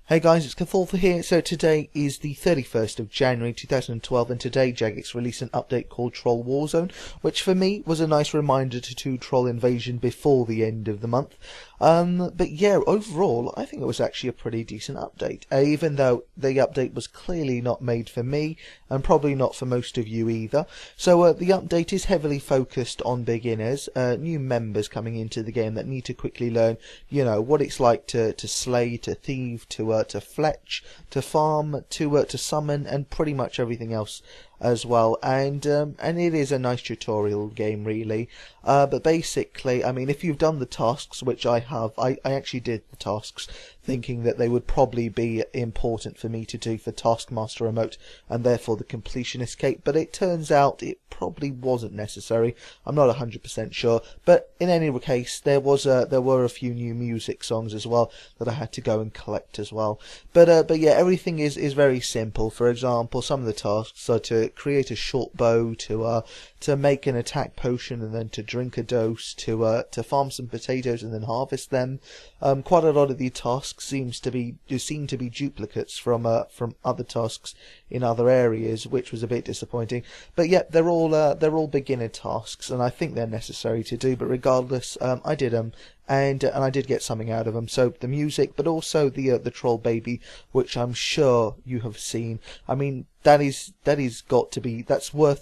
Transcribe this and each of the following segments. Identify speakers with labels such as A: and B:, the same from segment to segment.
A: Hey guys, it's Cthulthu here. So today is the 31st of January 2012 and today Jagex released an update called Troll Warzone, which for me was a nice reminder to do Troll Invasion before the end of the month. But yeah, overall I think it was actually a pretty decent update, even though the update was clearly not made for me and probably not for most of you either. So the update is heavily focused on beginners, new members coming into the game that need to quickly learn, you know, what it's like to slay, to thieve, to fletch, to farm, to summon, and pretty much everything else as well. And it is a nice tutorial game, really. But basically, I mean, if you've done the tasks, which I have, I actually did the tasks thinking that they would probably be important for me to do for Taskmaster Remote and therefore the completion escape, but it turns out it probably wasn't necessary. I'm not 100% sure, but in any case, there were a few new music songs as well that I had to go and collect as well. But yeah, everything is very simple. For example, some of the tasks are to create a short bow, to make an attack potion and then to drink a dose, to farm some potatoes and then harvest them. Quite a lot of the tasks seem to be duplicates from other tasks in other areas, which was a bit disappointing. But yeah, they're all beginner tasks, and I think they're necessary to do. But regardless, I did them. And I did get something out of them. So the music, but also the troll baby, which I'm sure you have seen. I mean, that's worth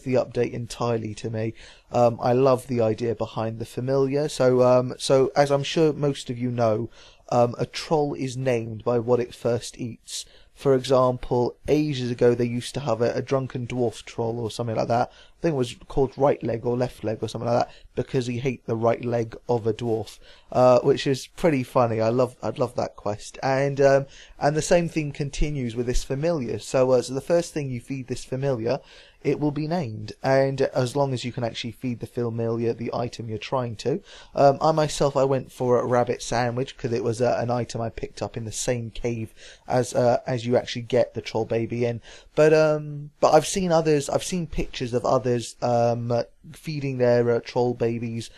A: the update entirely to me. I love the idea behind the familiar. So as I'm sure most of you know, a troll is named by what it first eats. For example, ages ago they used to have a drunken dwarf troll or something like that. I think it was called right leg or left leg or something like that, because he ate the right leg of a dwarf, which is pretty funny. I'd love that quest, and the same thing continues with this familiar. So the first thing you feed this familiar, it will be named, and as long as you can actually feed the familiar the item you're trying to. I myself, I went for a rabbit sandwich because it was an item I picked up in the same cave as you actually get the troll baby in. But I've seen pictures of others feeding their troll babies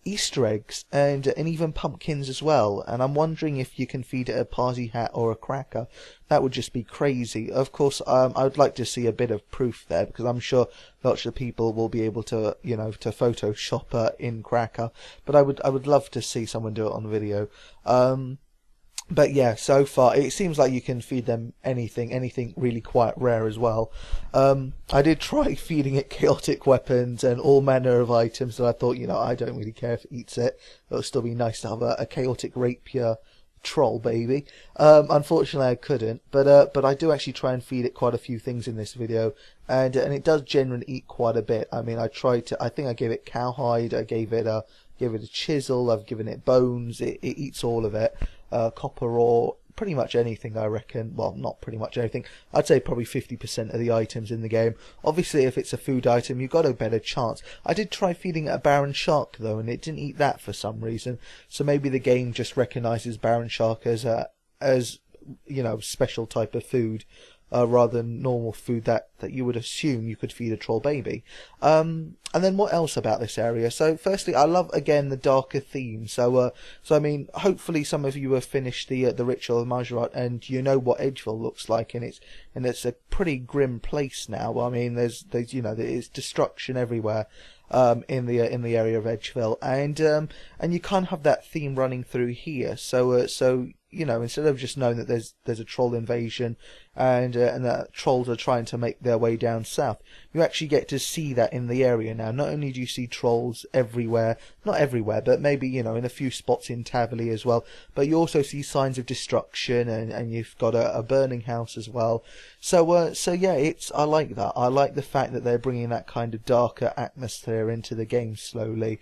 A: Easter eggs and even pumpkins as well, and I'm wondering if you can feed it a party hat or a cracker. That would just be crazy. Of course, I would like to see a bit of proof there, because I'm sure lots of people will be able to, to Photoshop in cracker, but I would love to see someone do it on video. But yeah, so far it seems like you can feed them anything really quite rare as well. I did try feeding it chaotic weapons and all manner of items, and I thought, I don't really care if it eats it. It'll still be nice to have a chaotic rapier troll baby. Unfortunately I couldn't, but I do actually try and feed it quite a few things in this video, and it does generally eat quite a bit. I mean, I think I gave it cowhide, I gave it a chisel, I've given it bones, it eats all of it. Copper ore, pretty much anything, I reckon. Well, not pretty much anything. I'd say probably 50% of the items in the game. Obviously, if it's a food item, you've got a better chance. I did try feeding it a Baron Shark, though, and it didn't eat that for some reason. So maybe the game just recognises Baron Shark as special type of food, rather than normal food that you would assume you could feed a troll baby. And then what else about this area? So firstly, I love again the darker theme. So I mean, hopefully some of you have finished the Ritual of Majorat and you know what Edgeville looks like, and it's a pretty grim place now. I mean, there's there's destruction everywhere. In the area of Edgeville, and you kind of have that theme running through here. So instead of just knowing that there's a troll invasion and that trolls are trying to make their way down south, you actually get to see that in the area now. Not only do you see trolls everywhere, not everywhere, but maybe in a few spots in Taverley as well, but you also see signs of destruction, and you've got a burning house as well. So yeah, I like that. I like the fact that they're bringing that kind of darker atmosphere into the game slowly.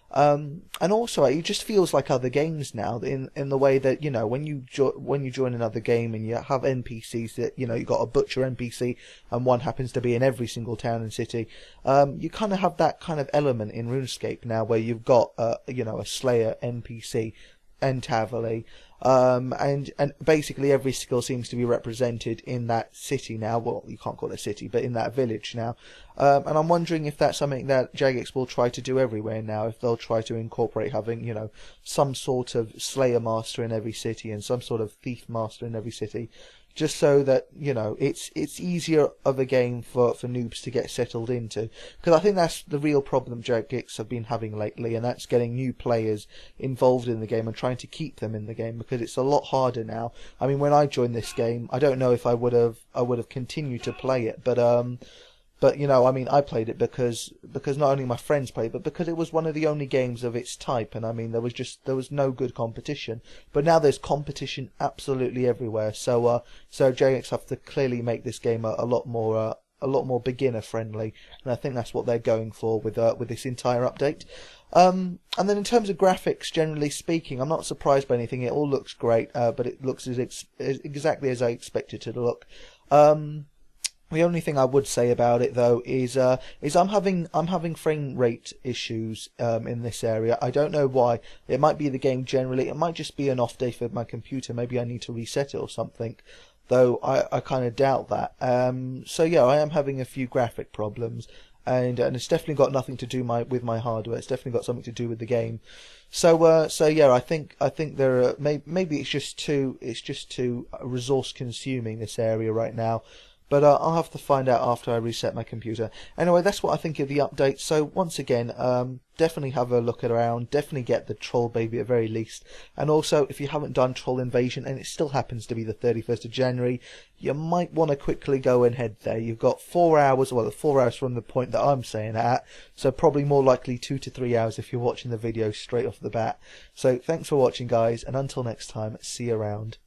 A: And also it just feels like other games now, in the way that when you join another game and you have NPCs that you got a butcher NPC and one happens to be in every single town and city. You kind of have that kind of element in RuneScape now, where you've got a Slayer NPC and Taverley. And basically every skill seems to be represented in that city now. Well, you can't call it a city, but in that village now. And I'm wondering if that's something that Jagex will try to do everywhere now, if they'll try to incorporate having, you know, some sort of Slayer Master in every city and some sort of Thief Master in every city, just so that, you know, it's easier of a game for noobs to get settled into. Because I think that's the real problem Jagex have been having lately, and that's getting new players involved in the game and trying to keep them in the game, because it's a lot harder now. I mean, when I joined this game, I don't know if I would have continued to play it, but you know, I mean, I played it because not only my friends played, but because it was one of the only games of its type, and I mean, there was no good competition. But now there's competition absolutely everywhere. So Jagex have to clearly make this game a lot more beginner friendly, and I think that's what they're going for with this entire update. And then in terms of graphics, generally speaking, I'm not surprised by anything. It all looks great, but it looks exactly as I expected it to look. The only thing I would say about it though is I'm having frame rate issues in this area. I don't know why. It might be the game generally. It might just be an off day for my computer. Maybe I need to reset it or something. Though I kind of doubt that. So yeah, I am having a few graphic problems, and it's definitely got nothing to do with my hardware. It's definitely got something to do with the game. So yeah, I think there are maybe it's just too resource consuming, this area right now. But I'll have to find out after I reset my computer. Anyway, that's what I think of the update. So once again, definitely have a look around. Definitely get the Troll Baby at very least. And also, if you haven't done Troll Invasion, and it still happens to be the 31st of January, you might want to quickly go and head there. You've got 4 hours, well, 4 hours from the point that I'm saying it at. So probably more likely 2 to 3 hours if you're watching the video straight off the bat. So thanks for watching, guys, and until next time, see you around.